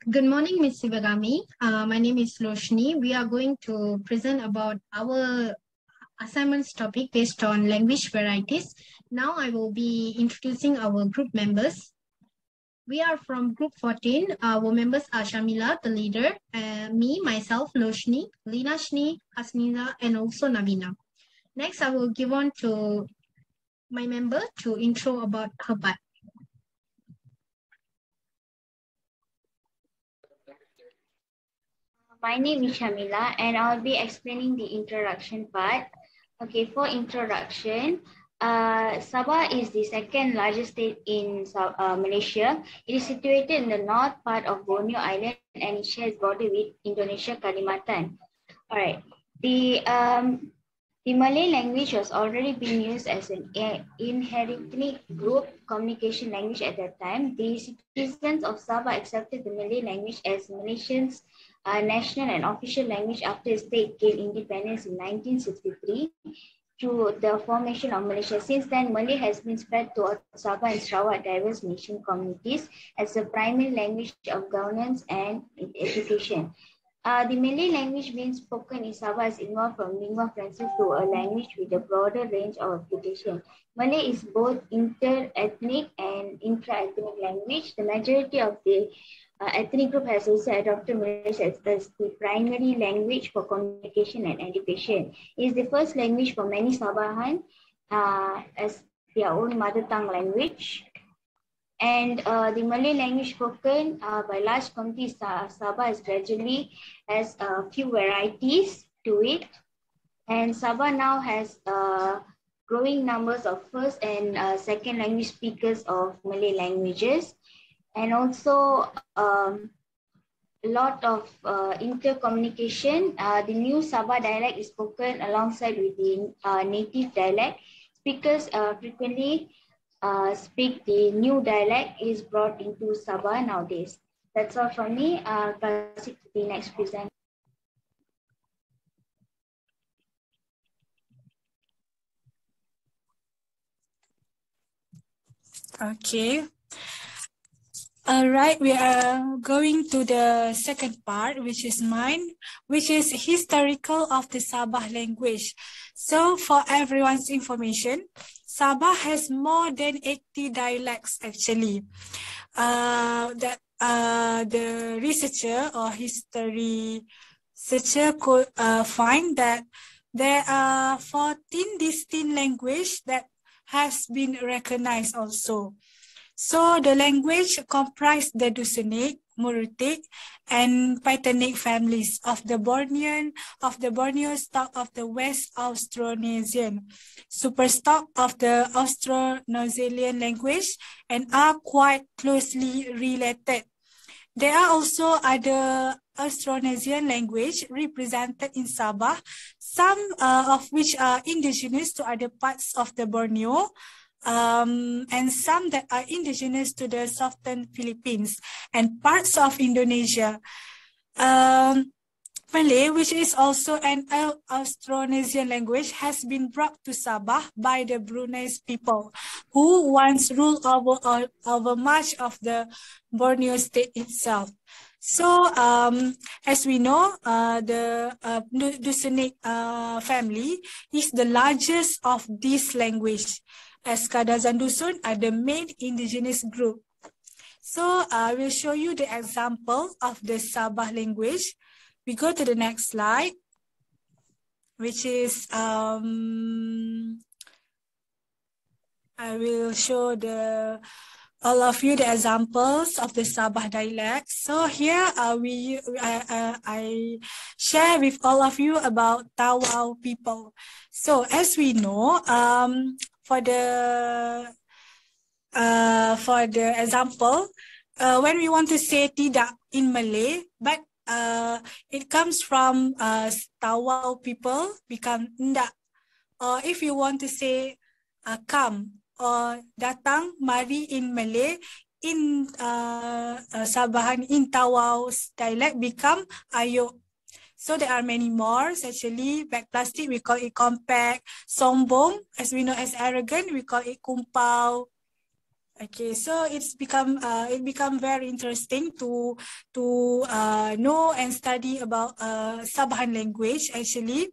Good morning, Ms. Sivagami. My name is Loshni. We are going to present about our assignments topic based on language varieties. Now I will be introducing our group members. We are from group 14. Our members are Shamila, the leader, me, myself, Loshni, Lina Shni, Hasnina, and also Navina. Next, I will give on to my member to intro about her part. My name is Shamila and I'll be explaining the introduction part. Okay, for introduction, Sabah is the second largest state in Malaysia. It is situated in the north part of Borneo Island and it shares border with Indonesia, Kalimantan. All right. The Malay language was already being used as an inherently group communication language at that time. The citizens of Sabah accepted the Malay language as Malaysians' national and official language after the state gained independence in 1963 through the formation of Malaysia. Since then, Malay has been spread to Sabah and Sarawak diverse nation communities as the primary language of governance and education. The Malay language being spoken in Sabah is evolved from lingua franca to a language with a broader range of application. Malay is both inter-ethnic and intra-ethnic language. The majority of the ethnic group has also adopted Malay as the primary language for communication and education. It is the first language for many Sabahan as their own mother tongue language. And the Malay language spoken by large communities Sabah is gradually has a few varieties to it. And Sabah now has growing numbers of first and second language speakers of Malay languages. And also a lot of intercommunication. The new Sabah dialect is spoken alongside with the native dialect. Speakers frequently speak the new dialect is brought into Sabah nowadays. That's all from me. Pass it to the next presenter. Okay. All right, we are going to the second part, which is mine, which is historical of the Sabah language. So for everyone's information, Sabah has more than 80 dialects actually. The researcher or history researcher could find that there are 14 distinct languages that has been recognized also. So the language comprised the Dusunik, Murutik, and Paitanic families of the Borneo stock of the West Austronesian, superstock of the Austronesian language, and are quite closely related. There are also other Austronesian language represented in Sabah, some of which are indigenous to other parts of the Borneo, and some that are indigenous to the southern Philippines and parts of Indonesia. Malay, which is also an Austronesian language, has been brought to Sabah by the Brunei's people, who once ruled over much of the Borneo state itself. So, as we know, the Dusunik family is the largest of this language, as Kadazan Dusun are the main indigenous group. So I will show you the example of the Sabah language. We go to the next slide, which is I will show all of you the examples of the Sabah dialect. So here I share with all of you about Tawau people. So as we know, for the example, when we want to say tidak in Malay, but it comes from Tawau people become ndak. Or if you want to say come or datang, mari in Malay, in Sabahan, in Tawau dialect become ayo. So there are many more. Actually, bag plastic, we call it compact. Sombong, as we know as arrogant, we call it kumpau. Okay, so it become very interesting to know and study about Sabahan language. Actually,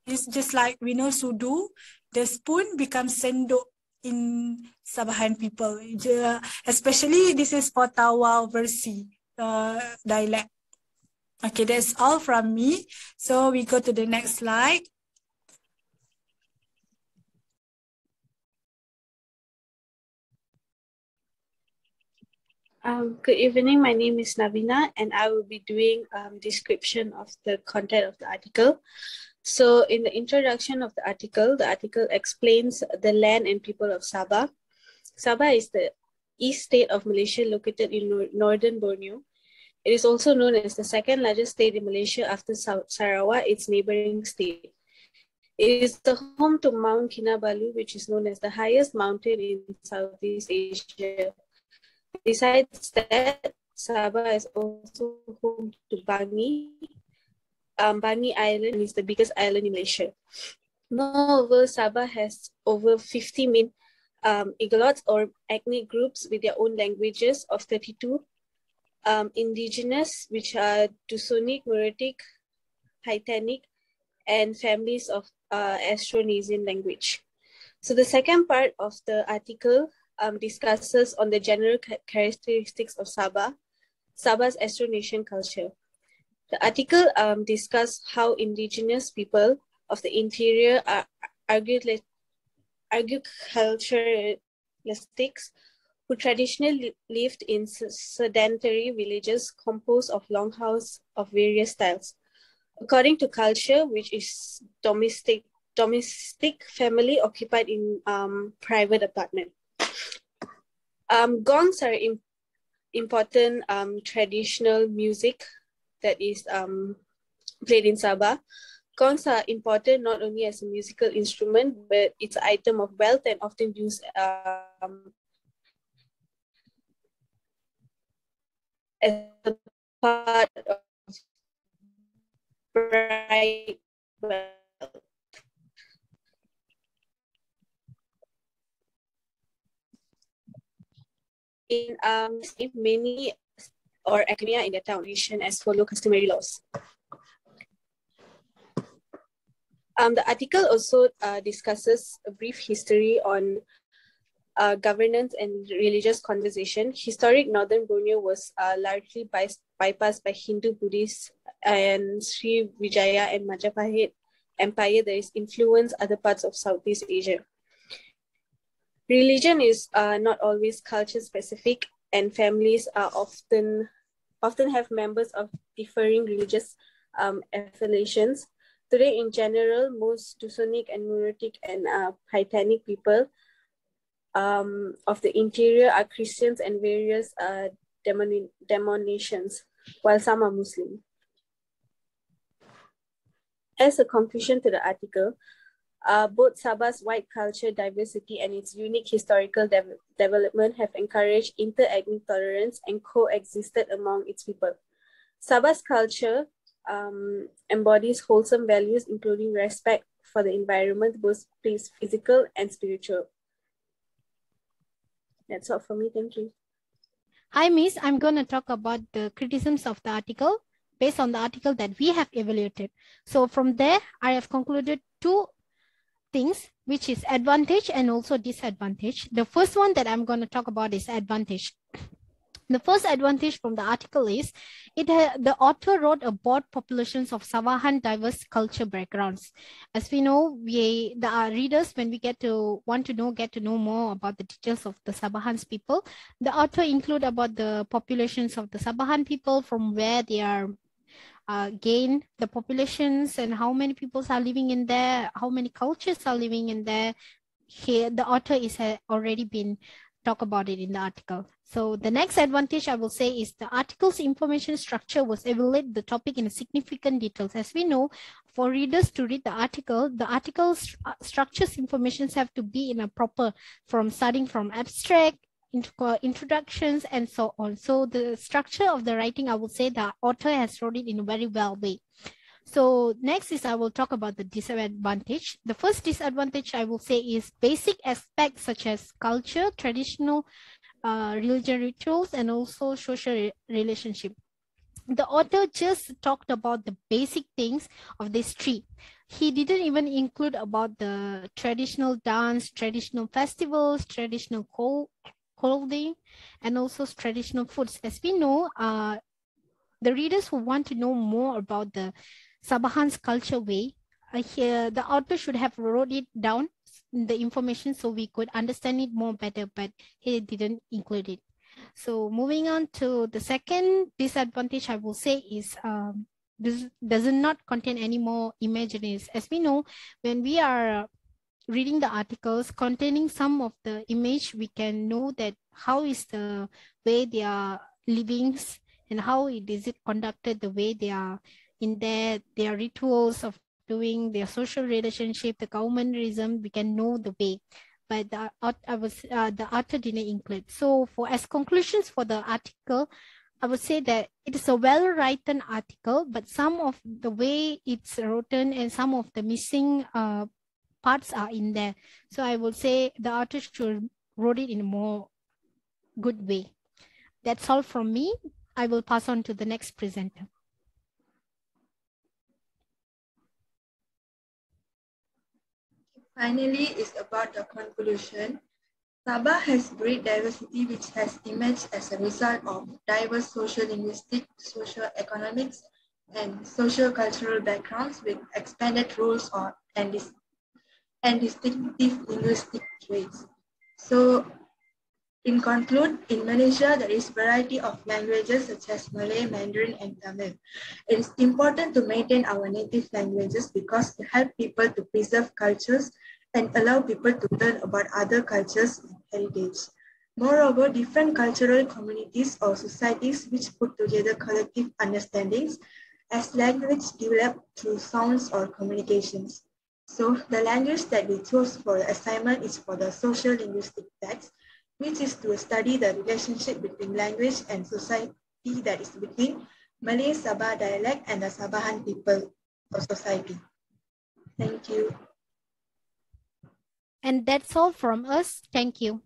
it's just like we know sudu, the spoon becomes sendok in Sabahan people. Especially this is for Tawa Versi dialect. Okay, that's all from me. So we go to the next slide. Good evening, my name is Navina and I will be doing description of the content of the article. So in the introduction of the article explains the land and people of Sabah. Sabah is the east state of Malaysia located in northern Borneo. It is also known as the second largest state in Malaysia after Sarawak, its neighboring state. It is the home to Mount Kinabalu, which is known as the highest mountain in Southeast Asia. Besides that, Sabah is also home to Bangi. Bangi Island is the biggest island in Malaysia. Moreover, Sabah has over 50 main Igalots or ethnic groups with their own languages of 32. Indigenous, which are Dusunic, Muritic, Haitanic, and families of Austronesian language. So the second part of the article discusses on the general characteristics of Sabah, Sabah's Austronesian culture. The article discusses how indigenous people of the interior are agriculturalists who traditionally lived in sedentary villages composed of longhouses of various styles. According to culture, which is domestic family occupied in private apartment. Gongs are important traditional music that is played in Sabah. Gongs are important not only as a musical instrument, but it's an item of wealth and often used as a part of bright wealth. In many or academia in their town as follow customary laws. The article also discusses a brief history on governance and religious conversation. Historic Northern Borneo was largely bypassed by Hindu, Buddhist, and Sri Vijaya and Majapahit Empire that is influenced other parts of Southeast Asia. Religion is not always culture specific, and families are often have members of differing religious affiliations. Today, in general, most Dusunic and Muritic and Haitanic people of the interior are Christians and various denominations, while some are Muslim. As a conclusion to the article, both Sabah's wide culture diversity and its unique historical development have encouraged inter-ethnic tolerance and coexisted among its people. Sabah's culture embodies wholesome values, including respect for the environment, both physical and spiritual. That's all for me. Thank you. Hi, Miss. I'm going to talk about the criticisms of the article based on the article that we have evaluated. So from there, I have concluded two things, which is advantage and also disadvantage. The first one that I'm going to talk about is advantage. The first advantage from the article is the author wrote about populations of Sabahan diverse culture backgrounds. As we know, the readers, when we get to know more about the details of the Sabahan's people, the author include about the populations of the Sabahan people, from where they are gain the populations and how many people are living in there, how many cultures are living in there. Here, the author is already been talk about it in the article. So the next advantage I will say is the article's information structure was evaluate the topic in significant details. As we know, for readers to read the article's structures informations have to be in a proper, from starting from abstract, introductions, and so on. So the structure of the writing, I will say the author has wrote it in a very well way. So next is I will talk about the disadvantage. The first disadvantage I will say is basic aspects such as culture, traditional religion rituals, and also social relationship. The author just talked about the basic things of this tree. He didn't even include about the traditional dance, traditional festivals, traditional clothing, and also traditional foods. As we know, the readers who want to know more about the Sabahan's culture way, here the author should have wrote it down, the information, so we could understand it more better, but he didn't include it. So moving on to the second disadvantage, I will say is this does not contain any more images. As we know, when we are reading the articles containing some of the image, we can know that how is the way they are living and how is it conducted, the way they are in their rituals of doing their social relationship, the governmentalism, we can know the way. But the author didn't include. So for as conclusions for the article, I would say that it is a well-written article, but some of the way it's written and some of the missing parts are in there. So I would say the artist should wrote it in a more good way. That's all from me. I will pass on to the next presenter. Finally, is about the conclusion. Sabah has great diversity which has emerged as a result of diverse socio-linguistic, socio-economics, and socio-cultural backgrounds with expanded roles and distinctive linguistic traits. So, in conclude, in Malaysia, there is variety of languages such as Malay, Mandarin, and Tamil. It is important to maintain our native languages because they help people to preserve cultures and allow people to learn about other cultures and heritage. Moreover, different cultural communities or societies which put together collective understandings as language developed through sounds or communications. So the language that we chose for the assignment is for the social linguistic text, which is to study the relationship between language and society, that is between Malay Sabah dialect and the Sabahan people of society. Thank you. And that's all from us. Thank you.